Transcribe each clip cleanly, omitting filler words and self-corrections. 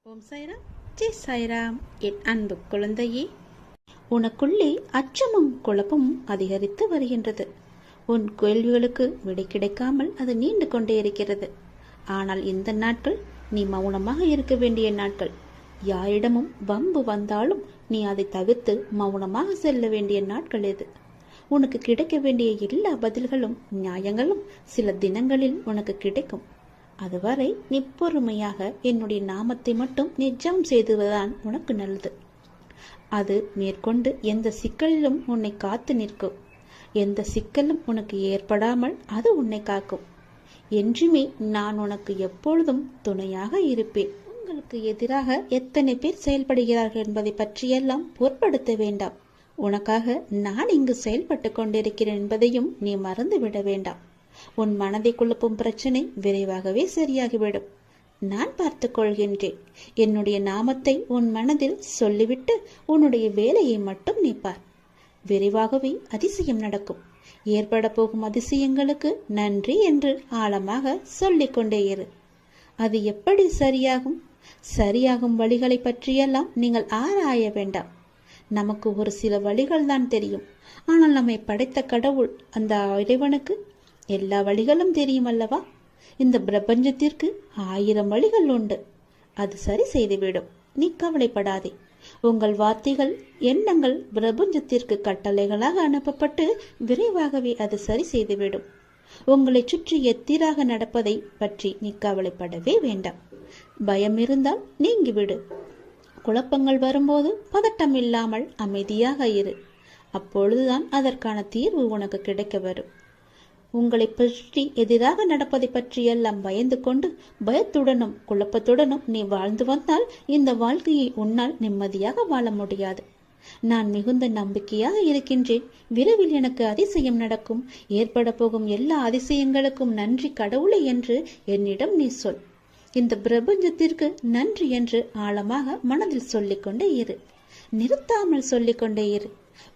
ஓம் சாய்ராம், ஜெய் சாய்ராம். என் அன்பு குழந்தையே, உனக்குள்ளே அச்சமும் குழப்பமும் அதிகரித்து வருகின்றது. உன் கேள்விகளுக்கு விடை கிடைக்காமல் அது நீண்டு கொண்டே இருக்கிறது. ஆனால் இந்த நாட்கள் நீ மௌனமாக இருக்க வேண்டிய நாட்கள். யாரிடமும் வம்பு வந்தாலும் நீ அதை தவிர்த்து மௌனமாக செல்ல வேண்டிய நாட்கள் இது. உனக்கு கிடைக்க வேண்டிய எல்லா பதில்களும் நியாயங்களும் சில தினங்களில் உனக்கு கிடைக்கும். அதுவரை நீ பொறுமையாக என்னுடைய நாமத்தை மட்டும் நிஜம் செய்துவதுதான் உனக்கு நல்லது. அது மேற்கொண்டு எந்த சிக்கலிலும் உன்னை காத்து நிற்கும். எந்த சிக்கலும் உனக்கு ஏற்படாமல் அது உன்னை காக்கும். என்றுமே நான் உனக்கு எப்பொழுதும் துணையாக இருப்பேன். உங்களுக்கு எதிராக எத்தனை பேர் செயல்படுகிறார்கள் என்பதை பற்றியெல்லாம் பொருட்படுத்த வேண்டாம். உனக்காக நான் இங்கு செயல்பட்டு கொண்டிருக்கிறேன் என்பதையும் நீ மறந்து விட வேண்டாம். உன் மனதை குழப்பும் பிரச்சனை விரைவாகவே சரியாகிவிடும். நான் பார்த்துக் கொள்கின்றேன். என்னுடைய நாமத்தை உன் மனதில் சொல்லிவிட்டு உன்னுடைய வேலையை மட்டும் நீ பார். விரைவாகவே அதிசயம் நடக்கும். ஏற்பட போகும் அதிசயங்களுக்கு நன்றி என்று ஆழமாக சொல்லிக் கொண்டே இரு. அது எப்படி சரியாகும்? சரியாகும் வழிகளை பற்றியெல்லாம் நீங்கள் ஆராய வேண்டாம். நமக்கு ஒரு சில வழிகள் தான் தெரியும். ஆனால் நம்மை படைத்த கடவுள், அந்த இறைவனுக்கு எல்லா வழிகளும் தெரியும் அல்லவா? இந்த பிரபஞ்சத்திற்கு 1000 வழிகள் உண்டு. அது சரி செய்துவிடும். நீ கவலைப்படாதே. உங்கள் வார்த்தைகள், எண்ணங்கள் பிரபஞ்சத்திற்கு கட்டளைகளாக அனுப்பப்பட்டு விரைவாகவே அது சரி செய்துவிடும். உங்களை சுற்றி எத்திராக நடப்பதை பற்றி நீ கவலைப்படவே வேண்டாம். பயம் இருந்தால் நீங்கிவிடு. குழப்பங்கள் வரும்போது பதட்டம் இல்லாமல் அமைதியாக இரு. அப்பொழுதுதான் அதற்கான தீர்வு உனக்கு கிடைக்க வரும். உங்களை பற்றி எதிராக நடப்பதை பற்றியெல்லாம் பயந்து கொண்டு பயத்துடனும் குழப்பத்துடனும் நீ வாழ்ந்து வந்தால் இந்த வாழ்க்கையை உன்னால் நிம்மதியாக வாழ முடியாது. நான் மிகுந்த நம்பிக்கையாக இருக்கின்றேன். விரைவில் எனக்கு அதிசயம் நடக்கும். ஏற்பட போகும் எல்லா அதிசயங்களுக்கும் நன்றி கடவுளை என்று என்னிடம் நீ சொல். இந்த பிரபஞ்சத்திற்கு நன்றி என்று ஆழமாக மனதில் சொல்லிக்கொண்டே இரு. நிறுத்தாமல் சொல்லிக்கொண்டே இரு.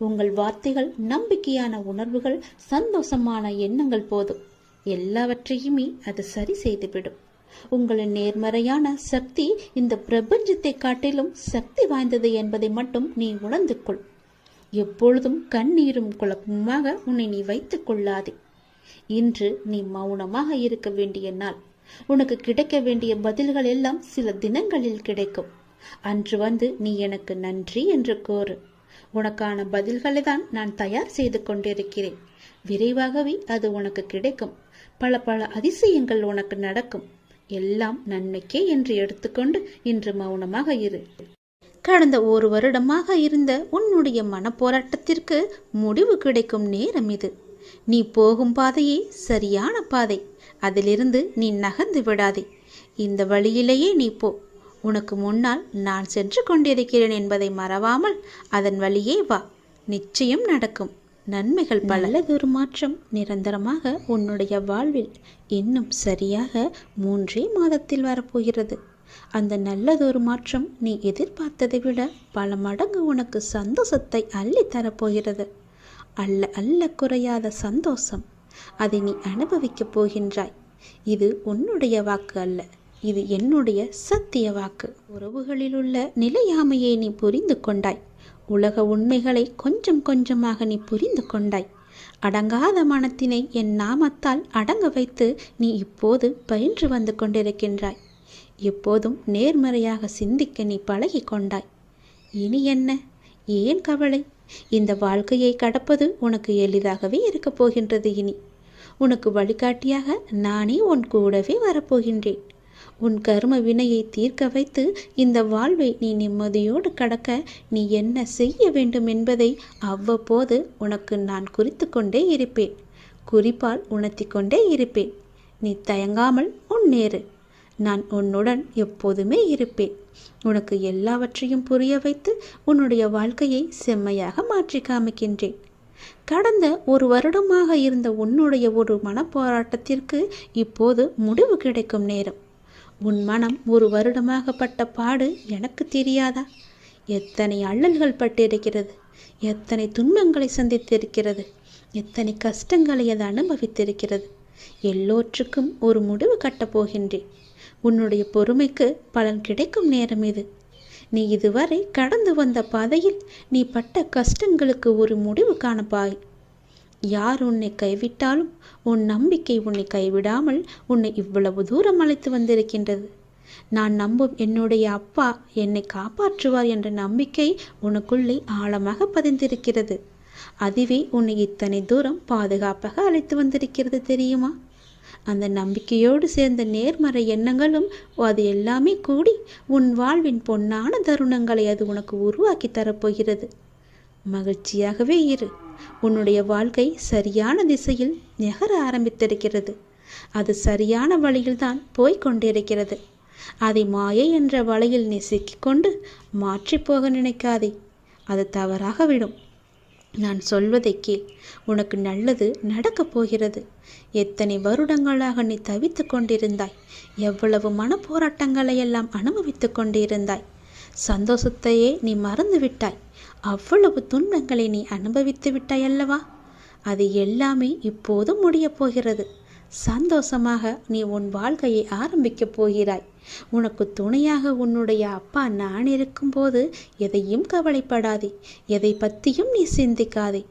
உங்கள் வார்த்தைகள், நம்பிக்கையான உணர்வுகள், சந்தோஷமான எண்ணங்கள் போதும். எல்லாவற்றையுமே அது சரி செய்துவிடும். உங்களின் நேர்மறையான சக்தி இந்த பிரபஞ்சத்தை காட்டிலும் சக்தி வாய்ந்தது என்பதை மட்டும் நீ உணர்ந்து கொள். எப்பொழுதும் கண்ணீரும் குழப்பமாக உன்னை நீ வைத்துக் கொள்ளாதே. இன்று நீ மௌனமாக இருக்க வேண்டிய நாள். உனக்கு கிடைக்க வேண்டிய பதில்கள் எல்லாம் சில தினங்களில் கிடைக்கும். அன்று வந்து நீ எனக்கு நன்றி என்று கோரு. உனக்கான பதில்களை தான் நான் தயார் செய்து கொண்டிருக்கிறேன். விரைவாகவே அது உனக்கு கிடைக்கும். பல பல அதிசயங்கள் உனக்கு நடக்கும். எல்லாம் நன்மைக்கே என்று எடுத்துக்கொண்டு இன்று மௌனமாக இரு. கடந்த 1 வருடமாக இருந்த உன்னுடைய மனப்போராட்டத்திற்கு முடிவு கிடைக்கும் நேரம் இது. நீ போகும் பாதையே சரியான பாதை. அதிலிருந்து நீ நகர்ந்து விடாதே. இந்த வழியிலேயே நீ போ. உனக்கு முன்னால் நான் சென்று கொண்டிருக்கிறேன் என்பதை மறவாமல் அதன் வழியே வா. நிச்சயம் நடக்கும். நன்மைகள் பல. நல்லதொரு மாற்றம் நிரந்தரமாக உன்னுடைய வாழ்வில் இன்னும் சரியாக 3 மாதத்தில் வரப்போகிறது. அந்த நல்லதொரு மாற்றம் நீ எதிர்பார்த்ததை விட பல மடங்கு உனக்கு சந்தோஷத்தை அள்ளி தரப்போகிறது. அல்ல அல்ல குறையாத சந்தோஷம். அதை நீ அனுபவிக்கப் போகின்றாய். இது உன்னுடைய வாக்கு அல்ல, இது என்னுடைய சத்திய வாக்கு. உறவுகளில் உள்ள நிலையாமையை நீ புரிந்து கொண்டாய். உலக உண்மைகளை கொஞ்சம் கொஞ்சமாக நீ புரிந்து கொண்டாய். அடங்காத மனத்தினை என் நாமத்தால் அடங்க வைத்து நீ இப்போது பயின்று வந்து கொண்டிருக்கின்றாய். எப்போதும் நேர்மறையாக சிந்திக்க நீ பழகி கொண்டாய். இனி என்ன? ஏன் கவலை? இந்த வாழ்க்கையை கடப்பது உனக்கு எளிதாகவே இருக்கப் போகின்றது. இனி உனக்கு வழிகாட்டியாக நானே உன் கூடவே வரப்போகின்றேன். உன் கர்ம வினையை தீர்க்க வைத்து இந்த வாழ்வை நீ நிம்மதியோடு கடக்க நீ என்ன செய்ய வேண்டும் என்பதை அவ்வப்போது உனக்கு நான் குறித்து கொண்டே இருப்பேன். குறிப்பால் உணர்த்தி கொண்டே இருப்பேன். நீ தயங்காமல் முன்னேறு. நான் உன்னுடன் எப்போதுமே இருப்பேன். உனக்கு எல்லாவற்றையும் புரிய வைத்து உன்னுடைய வாழ்க்கையை செம்மையாக மாற்றி காமிக்கின்றேன். கடந்த 1 வருடமாக இருந்த உன்னுடைய ஒரு மனப்போராட்டத்திற்கு இப்போது முடிவு கிடைக்கும் நேரம். உன் மனம் 1 வருடமாக பட்ட பாடு எனக்கு தெரியாதா? எத்தனை அல்லல்கள் பட்டிருக்கிறது, எத்தனை துன்பங்களை சந்தித்திருக்கிறது, எத்தனை கஷ்டங்களை அது அனுபவித்திருக்கிறது. எல்லோற்றுக்கும் ஒரு முடிவு கட்டப் போகின்றேன். உன்னுடைய பொறுமைக்கு பலன் கிடைக்கும் நேரம் இது. நீ இதுவரை கடந்து வந்த பாதையில் நீ பட்ட கஷ்டங்களுக்கு ஒரு முடிவு காணப்பாய். யார் உன்னை கைவிட்டாலும் உன் நம்பிக்கை உன்னை கைவிடாமல் உன்னை இவ்வளவு தூரம் அழைத்து வந்திருக்கின்றது. நான் நம்பும் என்னுடைய அப்பா என்னை காப்பாற்றுவார் என்ற நம்பிக்கை உனக்குள்ளே ஆழமாக பதிந்திருக்கிறது. அதுவே உன்னை இத்தனை தூரம் பாதுகாப்பாக அழைத்து வந்திருக்கிறது தெரியுமா? அந்த நம்பிக்கையோடு சேர்ந்த நேர்மறை எண்ணங்களும் அது எல்லாமே கூடி உன் வாழ்வின் பொன்னான தருணங்களை அது உனக்கு உருவாக்கி தரப்போகிறது. மகிழ்ச்சியாகவே இரு. உன்னுடைய வாழ்க்கை சரியான திசையில் நகர ஆரம்பித்திருக்கிறது. அது சரியான வழியில்தான் போய்கொண்டிருக்கிறது. அதை மாயை என்ற வலையில் நீ சிக்கிக்கொண்டு மாற்றி போக நினைக்காதே. அது தவறாக விடும். நான் சொல்வதை கேள். உனக்கு நல்லது நடக்கப் போகிறது. எத்தனை வருடங்களாக நீ தவித்து கொண்டிருந்தாய். எவ்வளவு மனப்போராட்டங்களை எல்லாம் அனுபவித்து கொண்டிருந்தாய். சந்தோஷத்தையே நீ மறந்து விட்டாய். அவ்வளவு துன்பங்களை நீ அனுபவித்து விட்டாய் அல்லவா? அது எல்லாமே இப்போது முடியப் போகிறது. சந்தோஷமாக நீ உன் வாழ்க்கையை ஆரம்பிக்கப் போகிறாய். உனக்கு துணையாக உன்னுடைய அப்பா நான் இருக்கும்போது எதையும் கவலைப்படாதே. எதை பற்றியும் நீ சிந்திக்காதே.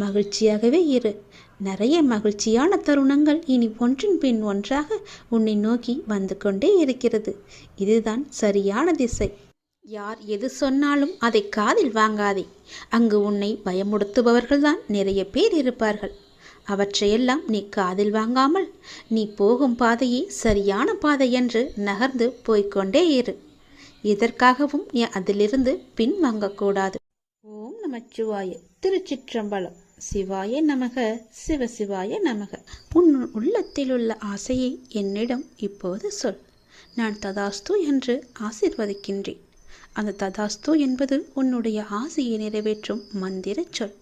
மகிழ்ச்சியாகவே இரு. நிறைய மகிழ்ச்சியான தருணங்கள் இனி ஒன்றின் பின் ஒன்றாக உன்னை நோக்கி வந்து கொண்டே இருக்கிறது. இதுதான் சரியான திசை. யார் எது சொன்னாலும் அதை காதில் வாங்காதே. அங்கு உன்னை பயமுடுத்துபவர்கள்தான் நிறைய பேர் இருப்பார்கள். அவற்றையெல்லாம் நீ காதில் வாங்காமல் நீ போகும் பாதையே சரியான பாதை என்று நகர்ந்து போய்கொண்டே இரு. இதற்காகவும் நீ அதிலிருந்து பின்வாங்கக்கூடாது. ஓம் நமச்சிவாய. திருச்சிற்றம்பலம். சிவாய நமக. சிவசிவாய நமக. உன் உள்ளத்தில் உள்ள ஆசையை என்னிடம் இப்போது சொல். நான் ததாஸ்து என்று ஆசீர்வதிக்கின்றேன். அந்த ததாஸ்து என்பது உன்னுடைய ஆசையை நிறைவேற்றும் மந்திர சொல்.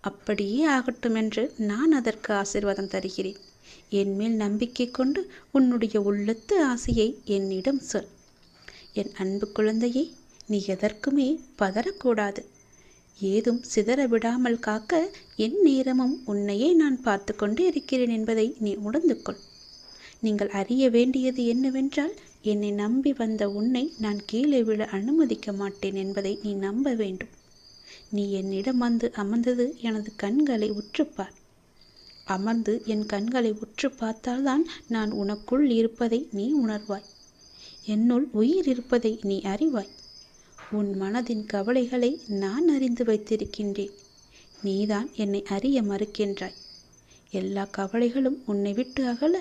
அப்படியே ஆகட்டும் என்று நான் அதற்கு ஆசீர்வாதம் தருகிறேன். என் மேல் நம்பிக்கை கொண்டு உன்னுடைய உள்ளத்து ஆசையை என்னிடம் சொல். என் அன்பு குழந்தையே, நீ எதற்குமே பதறக்கூடாது. ஏதும் சிதற விடாமல் காக்க என் நேரமும் உன்னையே நான் பார்த்து கொண்டு இருக்கிறேன் என்பதை நீ உணர்ந்து கொள். நீங்கள் அறிய வேண்டியது என்னவென்றால், என்னை நம்பி வந்த உன்னை நான் கீழே விழ அனுமதிக்க மாட்டேன் என்பதை நீ நம்ப வேண்டும். நீ என்னிடம் வந்து அமர்ந்தது எனது கண்களை உற்றுப்பார். அமர்ந்து என் கண்களை உற்று பார்த்தால்தான் நான் உனக்குள் இருப்பதை நீ உணர்வாய். என்னுள் உயிர் இருப்பதை நீ அறிவாய். உன் மனதின் கவலைகளை நான் அறிந்து வைத்திருக்கின்றேன். நீதான் என்னை அறிய மறுக்கின்றாய். எல்லா கவலைகளும் உன்னை விட்டு அகல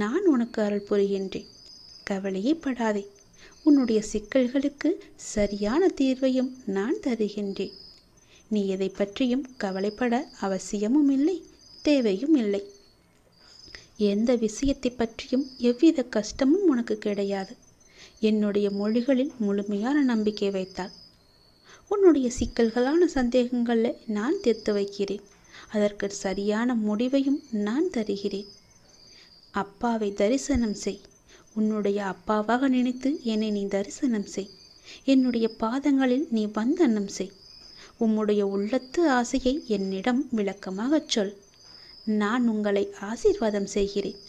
நான் உனக்கு அருள் புரிகின்றேன். கவலையே படாதே. உன்னுடைய சிக்கல்களுக்கு சரியான தீர்வையும் நான் தருகின்றேன். நீ எதை பற்றியும் கவலைப்பட அவசியமும் இல்லை, தேவையும் இல்லை. எந்த விஷயத்தை பற்றியும் எவ்வித கஷ்டமும் உனக்கு கிடையாது. என்னுடைய மொழிகளில் முழுமையான நம்பிக்கை வைத்தால் உன்னுடைய சிக்கல்களான சந்தேகங்களை நான் தீர்த்து வைக்கிறேன். அதற்கு சரியான முடிவையும் நான் தருகிறேன். அப்பாவை தரிசனம் செய். உன்னுடைய அப்பாவாக நினைத்து என்னை நீ தரிசனம் செய். என்னுடைய பாதங்களில் நீ வந்தனம் செய். உம்முடைய உள்ளத்து ஆசையை என்னிடம் விளக்கமாகச் சொல். நான் உங்களை ஆசீர்வாதம் செய்கிறேன்.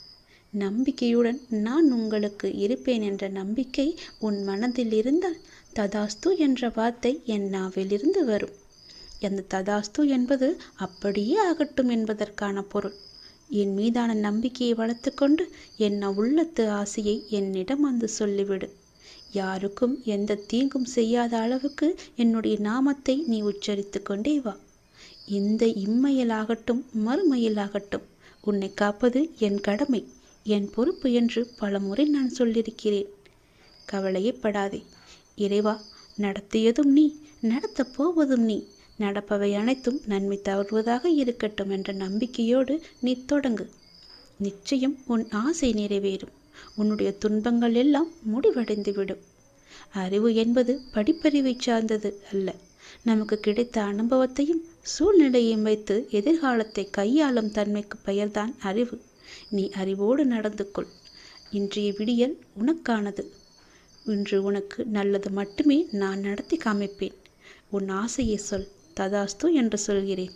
நம்பிக்கையுடன் நான் உங்களுக்கு இருப்பேன் என்ற நம்பிக்கை உன் மனதில் இருந்தால் ததாஸ்து என்ற வார்த்தை என் நாவிலிருந்து வரும். அந்த ததாஸ்து என்பது அப்படியே ஆகட்டும் என்பதற்கான பொருள். என் மீதான நம்பிக்கையை வளர்த்து கொண்டு என் உள்ளத்து ஆசையை என்னிடம் வந்து சொல்லிவிடு. யாருக்கும் எந்த தீங்கும் செய்யாத அளவுக்கு என்னுடைய நாமத்தை நீ உச்சரித்து கொண்டே வா. இந்த இம்மையிலாகட்டும் மறுமையிலாகட்டும் உன்னை காப்பது என் கடமை, என் பொறுப்பு என்று பலமுறை நான் சொல்லியிருக்கிறேன். கவலையே படாதே. இறைவா, நடத்தியதும் நீ, நடத்தப் போவதும் நீ. நடப்பவை அனைத்தும் நன்மை தருவதாக இருக்கட்டும் என்ற நம்பிக்கையோடு நீ தொடங்கு. நிச்சயம் உன் ஆசை நிறைவேறும். உன்னுடைய துன்பங்கள் எல்லாம் முடிவடைந்துவிடும். அறிவு என்பது படிப்பறிவை சார்ந்தது அல்ல. நமக்கு கிடைத்த அனுபவத்தையும் சூழ்நிலையையும் வைத்து எதிர்காலத்தை கையாளும் தன்மைக்கு பெயர்தான் அறிவு. நீ அறிவோடு நடந்து கொள். இன்றைய விடியல் உனக்கானது. இன்று உனக்கு நல்லது மட்டுமே நான் நடத்தி காமிப்பேன். உன் ஆசையை சொல். ததாஸ்து என்று சொல்கிறேன்.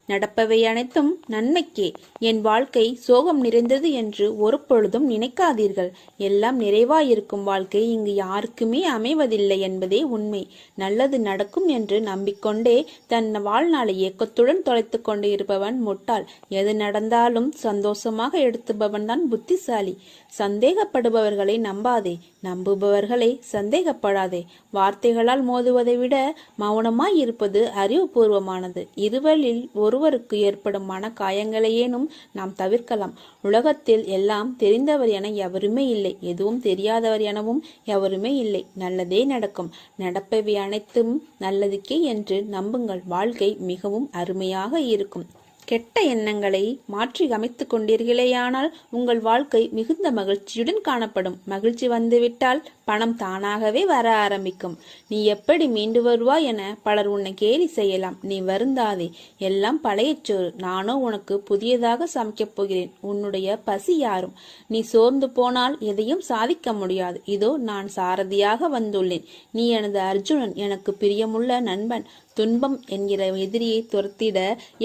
நடப்பவை அனைத்தும் நன்மைக்கே. என் வாழ்க்கை சோகம் நிறைந்தது என்று ஒரு பொழுதும் நினைக்காதீர்கள். எல்லாம் நிறைவாயிருக்கும் வாழ்க்கை இங்கு யாருக்குமே அமைவதில்லை என்பதே உண்மை. நல்லது நடக்கும் என்று நம்பிக்கொண்டே தன் வாழ்நாளை ஏக்கத்துடன் தொலைத்து கொண்டு இருப்பவன் முட்டாள். எது நடந்தாலும் சந்தோஷமாக எடுத்துபவன் தான் புத்திசாலி. சந்தேகப்படுபவர்களை நம்பாதே, நம்புபவர்களை சந்தேகப்படாதே. வார்த்தைகளால் மோதுவதை விட மௌனமாய் இருப்பது அறிவுபூர்வமானது. இருவரில் ஒருவருக்கு ஏற்படும் மன காயங்களையேனும் நாம் தவிர்க்கலாம். உலகத்தில் எல்லாம் தெரிந்தவர் என எவருமே இல்லை, எதுவும் தெரியாதவர் எனவும் எவருமே இல்லை. நல்லதே நடக்கும். நடப்பவை அனைத்தும் நல்லதுக்கே என்று நம்புங்கள். வாழ்க்கை மிகவும் அருமையாக இருக்கும். கெட்ட எண்ணங்களை மாற்றி அமைத்து கொண்டீர்களேயானால் உங்கள் வாழ்க்கை மிகுந்த மகிழ்ச்சியுடன் காணப்படும். மகிழ்ச்சி வந்துவிட்டால் பணம் தானாகவே வர ஆரம்பிக்கும். நீ எப்படி மீண்டு வருவாய் என பலர் உன்னை கேலி செய்யலாம். நீ வருந்தாதே, எல்லாம் பழையச்சோறு. நானோ உனக்கு புதியதாக சமைக்கப் போகிறேன். உன்னுடைய பசி யாரும். நீ சோர்ந்து போனால் எதையும் சாதிக்க முடியாது. இதோ நான் சாரதியாக வந்துள்ளேன். நீ எனது அர்ஜுனன், எனக்கு பிரியமுள்ள நண்பன். துன்பம் என்கிற எதிரியை துரத்திட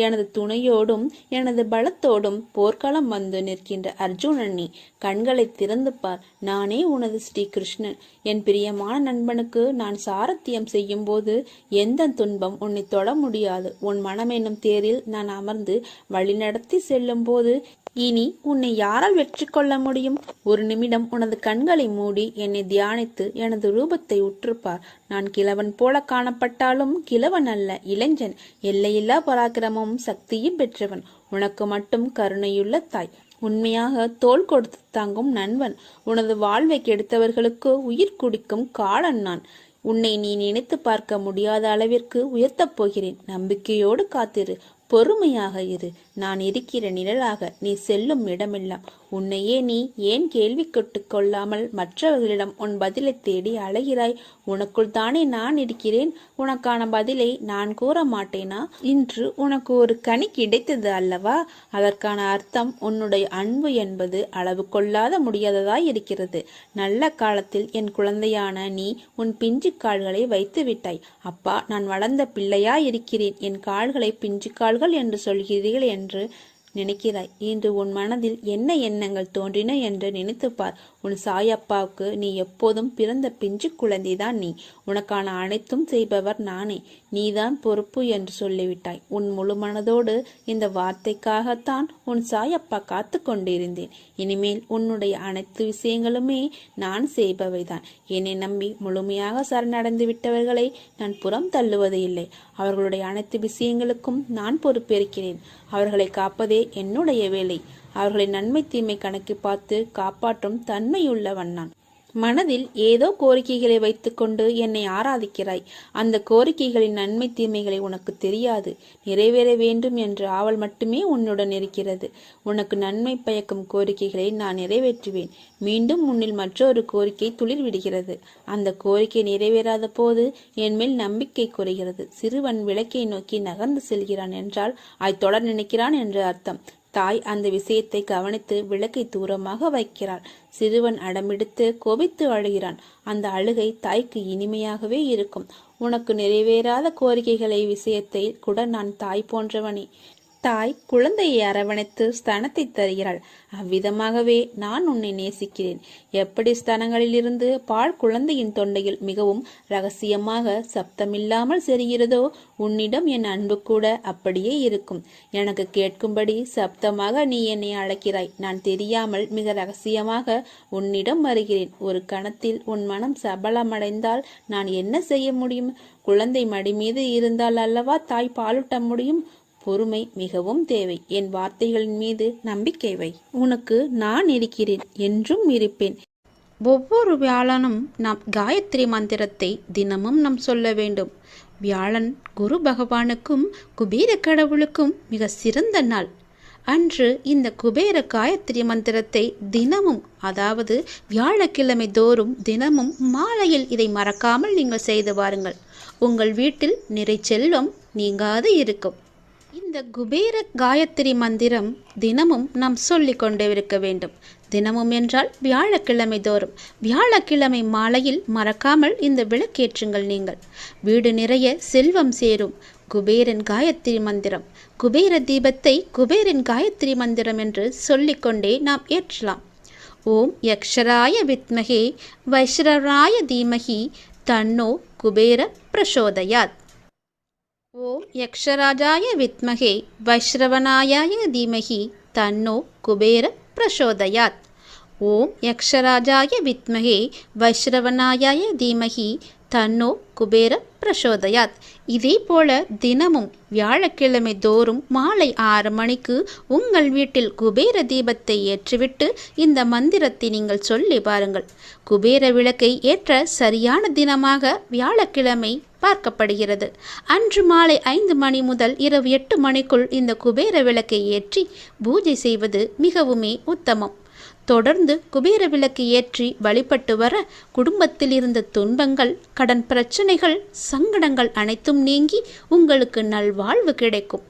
எனது துணையோடும் எனது பலத்தோடும் போர்க்களம் வந்து நிற்கின்ற அர்ஜுனன் நீ. கண்களை திறந்து பார், நானே உனது ஸ்ரீகிருஷ்ணன். என் பிரியமான நண்பனுக்கு நான் சாரத்தியம் செய்யும் போது எந்த துன்பம் உன்னை தொட முடியாது. உன் மனம் என்னும் தேரில் நான் அமர்ந்து வழிநடத்தி செல்லும் போது இனி உன்னை யாரால் வெற்றி கொள்ள முடியும்? ஒரு நிமிடம் உனது கண்களை மூடி என்னை தியானித்து எனது ரூபத்தை உற்றுப்பார். நான் கிழவன் போல காணப்பட்டாலும் கிழவன் அல்ல, இளைஞன். எல்லையில்லா பராக்கிரமும் சக்தியும் பெற்றவன். உனக்கு மட்டும் கருணையுள்ள தாய். உண்மையாக தோள் கொடுத்து தாங்கும் நண்பன். உனது வாழ்வை கெடுத்தவர்களுக்கு உயிர் குடிக்கும் காலன் நான். உன்னை நீ நினைத்து பார்க்க முடியாத அளவிற்கு உயர்த்தப் போகிறேன். நம்பிக்கையோடு காத்திரு, பொறுமையாக இரு. நான் இருக்கிற நிழலாக நீ செல்லும் இடமெல்லாம். உன்னையே நீ ஏன் கேள்வி கேட்டு கொள்ளாமல் மற்றவர்களிடம் உன் பதிலை தேடி அலைகிறாய்? உனக்குள் தானே நான் இருக்கிறேன். உனக்கான பதிலை நான் கூற மாட்டேனா? இன்று உனக்கு ஒரு கனி கிடைத்தது அல்லவா? அதற்கான அர்த்தம் உன்னுடைய அன்பு என்பது அளவு கொள்ளாத முடியாததாய் இருக்கிறது. நல்ல காலத்தில் என் குழந்தையான நீ உன் பிஞ்சு கால்களை வைத்து விட்டாய். அப்பா, நான் வளர்ந்த பிள்ளையாய் இருக்கிறேன். என் கால்களை பிஞ்சு கால்கள் என்று சொல்கிறீர்கள் என்று நினைக்கிறாய். இன்று உன் மனதில் என்ன எண்ணங்கள் தோன்றின என்று நினைத்துப்பார். உன் சாயப்பாவுக்கு நீ எப்போதும் பிறந்த பிஞ்சு குழந்தைதான் நீ. உனக்கான அனைத்தும் செய்பவர் நானே. நீதான் பொறுப்பு என்று சொல்லிவிட்டாய். உன் முழு மனதோடு இந்த வார்த்தைக்காகத்தான் உன் சாயப்பா காத்து கொண்டிருந்தேன். இனிமேல் உன்னுடைய அனைத்து விஷயங்களுமே நான் செய்பவைதான். என்னை நம்பி முழுமையாக சரணடைந்து விட்டவர்களை நான் புறம் தள்ளுவது இல்லை. அவர்களுடைய அனைத்து விஷயங்களுக்கும் நான் பொறுப்பேற்கிறேன். அவர்களை காப்பதே என்னுடைய வேலை. அவர்களின் நன்மை தீமை கணக்கு பார்த்து காப்பாற்றும் தன்மையுள்ளவன் நான். மனதில் ஏதோ கோரிக்கைகளை வைத்துக்கொண்டு என்னை ஆராதிக்கிறாய். அந்த கோரிக்கைகளின் நன்மை தீமைகளை உனக்கு தெரியாது. நிறைவேற வேண்டும் என்ற ஆவல் மட்டுமே உன்னுடன் இருக்கிறது. உனக்கு நன்மை பயக்கும் கோரிக்கைகளை நான் நிறைவேற்றுவேன். மீண்டும் முன்னில் மற்றொரு கோரிக்கை துளிர் விடுகிறது. அந்த கோரிக்கை நிறைவேறாத போது என் மேல் நம்பிக்கை குறைகிறது. சிறுவன் விளக்கை நோக்கி நகர்ந்து செல்கிறான் என்றால் அதை தொடர நினைக்கிறான் என்று அர்த்தம். தாய் அந்த விஷயத்தை கவனித்து விளக்கை தூரமாக வைக்கிறாள். சிறுவன் அடமெடுத்து கோபித்து அழுகிறான். அந்த அழுகை தாய்க்கு இனிமையாகவே இருக்கும். உனக்கு நிறைவேறாத கோரிக்கைகளை விஷயத்தை கூட நான் தாய் போன்றவனே. தாய் குழந்தையை அரவணைத்து ஸ்தனத்தை தருகிறாள். அவ்விதமாகவே நான் உன்னை நேசிக்கிறேன். எப்படி ஸ்தனங்களிலிருந்து பால் குழந்தையின் தொண்டையில் மிகவும் ரகசியமாக சப்தமில்லாமல் செல்கிறதோ, உன்னிடம் என் அன்பு கூட அப்படியே இருக்கும். எனக்கு கேட்கும்படி சப்தமாக நீ என்னை அழைக்கிறாய். நான் தெரியாமல் மிக ரகசியமாக உன்னிடம் வருகிறேன். ஒரு கணத்தில் உன் மனம் சபலமடைந்தால் நான் என்ன செய்ய முடியும்? குழந்தை மடி மீது இருந்தால் அல்லவா தாய் பாலூட்ட முடியும். பொறுமை மிகவும் தேவை. என் வார்த்தைகளின் மீது நம்பிக்கை வை. உனக்கு நான் இருக்கிறேன், என்றும் இருப்பேன். ஒவ்வொரு வியாழனும் நாம் காயத்ரி மந்திரத்தை தினமும் நாம் சொல்ல வேண்டும். வியாழன் குரு பகவானுக்கும் குபேர கடவுளுக்கும் மிக சிறந்த நாள். அன்று இந்த குபேர காயத்ரி மந்திரத்தை தினமும், அதாவது வியாழக்கிழமை தோறும் தினமும் மாலையில் இதை மறக்காமல் நீங்கள் செய்து வாருங்கள். உங்கள் வீட்டில் நிறை செல்வம் நீங்காது இருக்கும். இந்த குபேர காயத்ரி மந்திரம் தினமும் நாம் சொல்லிக் கொண்டே இருக்க வேண்டும். தினமும் என்றால் வியாழக்கிழமை தோறும். வியாழக்கிழமை மாலையில் மறக்காமல் இந்த விளக்கேற்றுங்கள். நீங்கள் வீடு நிறைய செல்வம் சேரும். குபேரன் காயத்ரி மந்திரம், குபேர தீபத்தை குபேரன் காயத்ரி மந்திரம் என்று சொல்லிக்கொண்டே நாம் ஏற்றலாம். ஓம் யக்ஷராய வித்மகே வைஷ்ரவனாய தீமகி தன்னோ குபேர பிரசோதயாத். ஓம் யக்ஷராஜாய வித்மகே வைஷ்ரவனாய தீமகி தன்னோ குபேர பிரசோதயாத். ஓம் யக்ஷராஜாய வித்மகே வைஷ்ரவனாய தீமகி தன்னோ குபேர பிரசோதயாத். இதே போல தினமும் வியாழக்கிழமை தோறும் மாலை 6 மணிக்கு உங்கள் வீட்டில் குபேர தீபத்தை ஏற்றிவிட்டு இந்த மந்திரத்தை நீங்கள் சொல்லி பாருங்கள். குபேர விளக்கை ஏற்ற சரியான தினமாக வியாழக்கிழமை பார்க்கப்படுகிறது. அன்று மாலை 5 மணி முதல் இரவு 8 மணிக்குள் இந்த குபேர விளக்கை ஏற்றி பூஜை செய்வது மிகவுமே உத்தமம். தொடர்ந்து குபேர விளக்கு ஏற்றி வழிபட்டு வர குடும்பத்தில் இருந்த துன்பங்கள், கடன் பிரச்சனைகள், சங்கடங்கள் அனைத்தும் நீங்கி உங்களுக்கு நல்வாழ்வு கிடைக்கும்.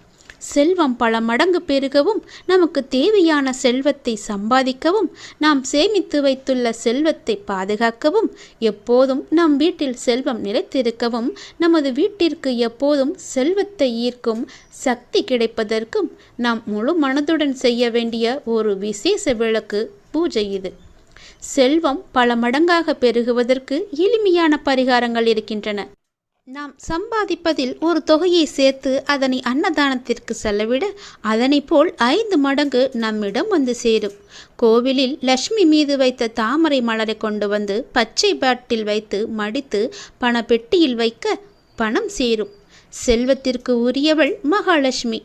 செல்வம் பல மடங்கு பெருகவும், நமக்கு தேவையான செல்வத்தை சம்பாதிக்கவும், நாம் சேமித்து வைத்துள்ள செல்வத்தை பாதுகாக்கவும், எப்போதும் நம் வீட்டில் செல்வம் நிலைத்திருக்கவும், நமது வீட்டிற்கு எப்போதும் செல்வத்தை ஈர்க்கும் சக்தி கிடைப்பதற்கும் நாம் முழு மனதுடன் செய்ய வேண்டிய ஒரு விசேஷ விளக்கு பூஜை இது. செல்வம் பல மடங்காக பெருகுவதற்கு எளிமையான பரிகாரங்கள் இருக்கின்றன. நாம் சம்பாதிப்பதில் ஒரு தொகையை சேர்த்து அதனை அன்னதானத்திற்கு செலவிட அதனை போல் 5 மடங்கு நம்மிடம் வந்து சேரும். கோவிலில் லட்சுமி மீது வைத்த தாமரை மலரை கொண்டு வந்து பச்சை பாட்டில் வைத்து மடித்து பணப்பெட்டியில் வைக்க பணம் சேரும். செல்வத்திற்கு உரியவள் மகாலட்சுமி.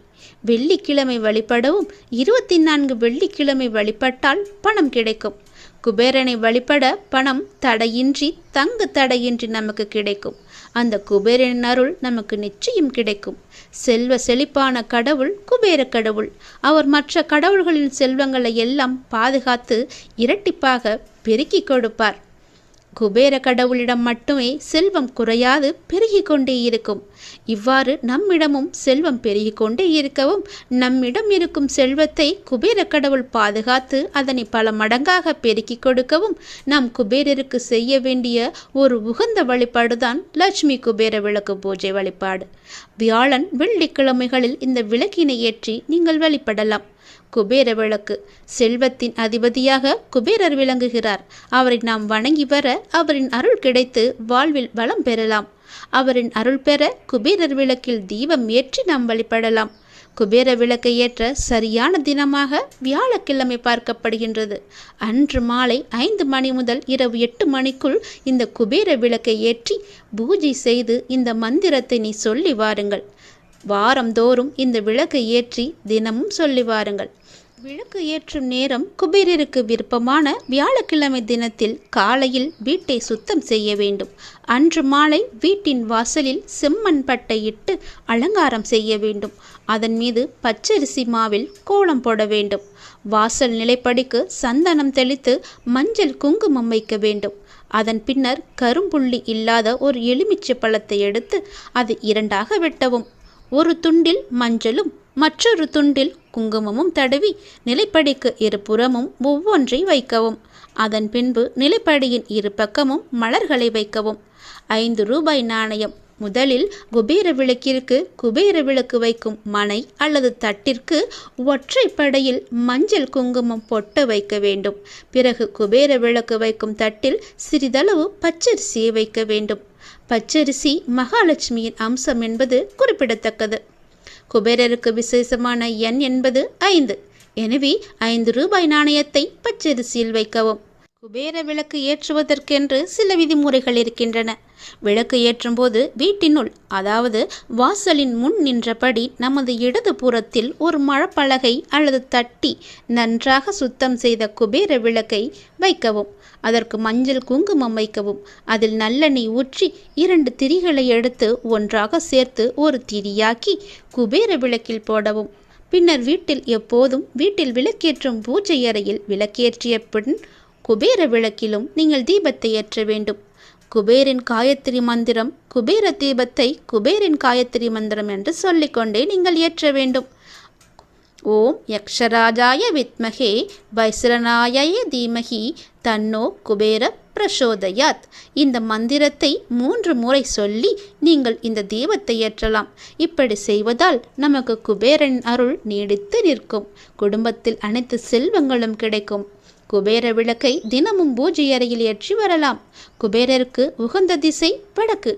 வெள்ளிக்கிழமை வழிபடவும் 24 வெள்ளிக்கிழமை வழிபட்டால் பணம் கிடைக்கும். குபேரனை வழிபட பணம் தடையின்றி, தங்கு தடையின்றி நமக்கு கிடைக்கும். அந்த குபேரனின் அருள் நமக்கு நிச்சயம் கிடைக்கும். செல்வ செழிப்பான கடவுள் குபேர கடவுள். அவர் மற்ற கடவுள்களின் செல்வங்களை எல்லாம் பாதுகாத்து இரட்டிப்பாக பெருக்கி கொடுப்பார். குபேர கடவுளிடம் மட்டுமே செல்வம் குறையாது பெருகி கொண்டே இருக்கும். இவ்வாறு நம்மிடமும் செல்வம் பெருகி கொண்டே இருக்கவும், நம்மிடம் இருக்கும் செல்வத்தை குபேர கடவுள் பாதுகாத்து அதனை பல மடங்காக பெருக்கி கொடுக்கவும் நாம் குபேரருக்கு செய்ய வேண்டிய ஒரு உகந்த வழிபாடுதான் லட்சுமி குபேர விளக்கு பூஜை வழிபாடு. வியாழன் வெள்ளிக்கிழமைகளில் இந்த விளக்கினை ஏற்றி நீங்கள் வழிபடலாம். குபேர விளக்கு செல்வத்தின் அதிபதியாக குபேரர் விளங்குகிறார். அவரை நாம் வணங்கி வர அவரின் அருள் கிடைத்து வாழ்வில் வளம் பெறலாம். அவரின் அருள் பெற குபேரர் விளக்கில் தீபம் ஏற்றி நாம் வழிபடலாம். குபேர விளக்கை ஏற்ற சரியான தினமாக வியாழக்கிழமை பார்க்கப்படுகின்றது. அன்று மாலை 5 மணி முதல் இரவு 8 மணிக்குள் இந்த குபேர விளக்கை ஏற்றி பூஜை செய்து இந்த மந்திரத்தை நீ சொல்லி வாருங்கள். வாரந்தோறும் இந்த விளக்கை ஏற்றி தினமும் சொல்லி வாருங்கள். விளக்கு ஏற்றும் நேரம் குபேரருக்கு விருப்பமான வியாழக்கிழமை தினத்தில் காலையில் வீட்டை சுத்தம் செய்ய வேண்டும். அன்று மாலை வீட்டின் வாசலில் செம்மண் பட்டை இட்டு அலங்காரம் செய்ய வேண்டும். அதன் மீது பச்சரிசி மாவில் கோலம் போட வேண்டும். வாசல் நிலைப்படிக்கு சந்தனம் தெளித்து மஞ்சள் குங்குமம் வைக்க வேண்டும். அதன் பின்னர் கரும்புள்ளி இல்லாத ஒரு எலுமிச்சை பழத்தை எடுத்து அது 2ஆக வெட்டவும். ஒரு துண்டில் மஞ்சளும் மற்றொரு துண்டில் குங்குமமும் தடவி நிலைப்படிக்கு இருபுறமும் ஒவ்வொன்றை வைக்கவும். அதன் பின்பு நிலைப்படியின் இரு பக்கமும் மலர்களை வைக்கவும். 5 ரூபாய் நாணயம். முதலில் குபேர விளக்கிற்கு குபேர விளக்கு வைக்கும் மனை அல்லது தட்டிற்கு ஒற்றைப்படையில் மஞ்சள் குங்குமம் பொட்டு வைக்க வேண்டும். பிறகு குபேர விளக்கு வைக்கும் தட்டில் சிறிதளவு பச்சரிசியை வைக்க வேண்டும். பச்சரிசி மகாலட்சுமியின் அம்சம் என்பது குறிப்பிடத்தக்கது. குபேரருக்கு விசேஷமான எண் என்பது 5. எனவே 5 ரூபாய் நாணயத்தை பச்சரிசியில் வைக்கவும். குபேர விளக்கு ஏற்றுவதற்கென்று சில விதிமுறைகள் இருக்கின்றன. விளக்கு ஏற்றும் போது வீட்டினுள், அதாவது வாசலின் முன் நின்றபடி நமது இடது புறத்தில் ஒரு மரப்பலகை அல்லது தட்டி நன்றாக சுத்தம் செய்த குபேர விளக்கை வைக்கவும். அதற்கு மஞ்சள் குங்குமம் வைக்கவும். அதில் நல்லெண்ணெய் ஊற்றி 2 திரிகளை எடுத்து ஒன்றாக சேர்த்து ஒரு திரியாக்கி குபேர விளக்கில் போடவும். பின்னர் வீட்டில் விளக்கேற்றும் பூஜை அறையில் விளக்கேற்றிய பின் குபேர விளக்கிலும் நீங்கள் தீபத்தை ஏற்ற வேண்டும். குபேரின் காயத்ரி மந்திரம், குபேர தீபத்தை குபேரின் காயத்ரி மந்திரம் என்று சொல்லிக்கொண்டே நீங்கள் ஏற்ற வேண்டும். ஓம் யக்ஷராஜாய வித்மகே வைஸ்ரநாய தீமகி தன்னோ குபேர பிரசோதயாத். இந்த மந்திரத்தை 3 முறை சொல்லி நீங்கள் இந்த தீபத்தை ஏற்றலாம். இப்படி செய்வதால் நமக்கு குபேரன் அருள் நீடித்து நிற்கும். குடும்பத்தில் அனைத்து செல்வங்களும் கிடைக்கும். குபேர விளக்கை தினமும் பூஜை அறையில் ஏற்றி வரலாம். குபேரருக்கு உகந்த திசை வடக்கு.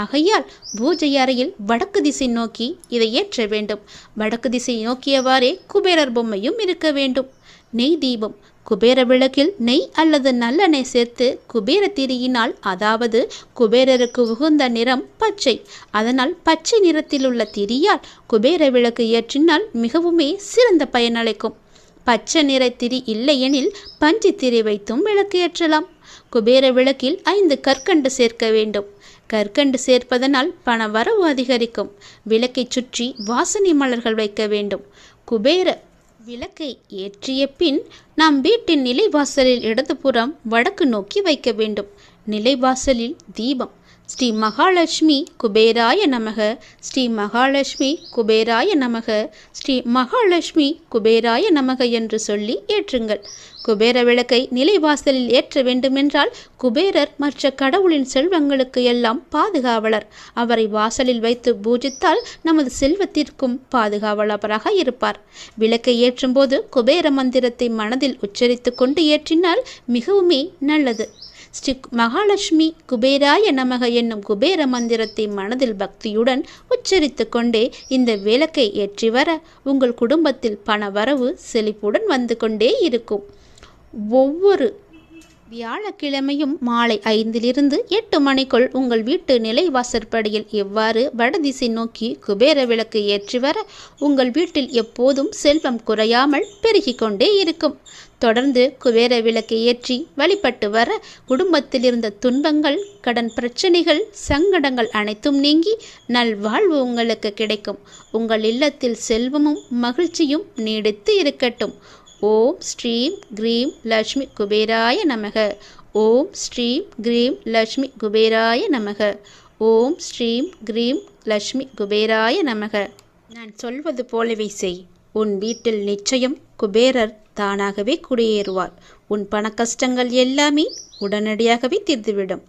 ஆகையால் பூஜை அறையில் வடக்கு திசை நோக்கி இதை ஏற்ற வேண்டும். வடக்கு திசை நோக்கியவாறே குபேரர் பொம்மையும் இருக்க வேண்டும். நெய் தீபம். குபேர விளக்கில் நெய் அல்லது நல்லெண்ணெய் சேர்த்து குபேர திரியினால், அதாவது குபேரருக்கு உகந்த நிறம் பச்சை, அதனால் பச்சை நிறத்தில் உள்ள திரியால் குபேர விளக்கு ஏற்றினால் மிகவுமே சிறந்த பயனளிக்கும். பச்சை நிற திரி இல்லையெனில் பஞ்சு திரி வைத்தும் விளக்கு ஏற்றலாம். குபேர விளக்கில் 5 கற்கண்டு சேர்க்க வேண்டும். கற்கண்டு சேர்ப்பதனால் பண வரவு அதிகரிக்கும். விளக்கை சுற்றி வாசனை மலர்கள் வைக்க வேண்டும். குபேர விளக்கை ஏற்றிய பின் நாம் வீட்டின் நிலைவாசலில் இடதுபுறம் வடக்கு நோக்கி வைக்க வேண்டும். நிலைவாசலில் தீபம். ஸ்ரீ மகாலட்சுமி குபேராய நமக, ஸ்ரீ மகாலட்சுமி குபேராய நமக, ஸ்ரீ மகாலட்சுமி குபேராய நமக என்று சொல்லி ஏற்றுங்கள். குபேர விளக்கை நிலைவாசலில் ஏற்ற வேண்டுமென்றால் குபேரர் மற்ற கடவுளின் செல்வங்களுக்கு எல்லாம் பாதுகாவலர். அவரை வாசலில் வைத்து பூஜித்தால் நமது செல்வத்திற்கும் பாதுகாவலராக இருப்பார். விளக்கை ஏற்றும் போது குபேர மந்திரத்தை மனதில் உச்சரித்து கொண்டு ஏற்றினால் மிகவுமே நல்லது. ஸ்ரீ மகாலட்சுமி குபேராய நமக என்னும் குபேர மந்திரத்தை மனதில் பக்தியுடன் உச்சரித்து கொண்டே இந்த விளக்கை ஏற்றி வர உங்கள் குடும்பத்தில் பண வரவு செழிப்புடன் வந்து கொண்டே இருக்கும். ஒவ்வொரு வியாழக்கிழமையும் மாலை 5லிருந்து 8 மணிக்குள் உங்கள் வீட்டு நிலைவாசற்படியில் எவ்வாறு வடதிசை நோக்கி குபேர விளக்கு ஏற்றி வர உங்கள் வீட்டில் எப்போதும் செல்வம் குறையாமல் பெருகிக் கொண்டே இருக்கும். தொடர்ந்து குபேர விளக்கை ஏற்றி வழிபட்டு வர குடும்பத்தில் இருந்த துன்பங்கள், கடன் பிரச்சனைகள், சங்கடங்கள் அனைத்தும் நீங்கி நல்வாழ்வு உங்களுக்கு கிடைக்கும். உங்கள் இல்லத்தில் செல்வமும் மகிழ்ச்சியும் நீடித்து இருக்கட்டும். ஓம் ஸ்ரீம் கிரீம் லட்சுமி குபேராய நமக. ஓம் ஸ்ரீம் கிரீம் லட்சுமி குபேராய நமக. ஓம் ஸ்ரீம் கிரீம் லட்சுமி குபேராய நமக. நான் சொல்வது போலவே செய். உன் வீட்டில் நிச்சயம் குபேரர் தானாகவே குடியேறுவார். உன் பண கஷ்டங்கள் எல்லாமே உடனடியாகவே தீர்ந்துவிடும்.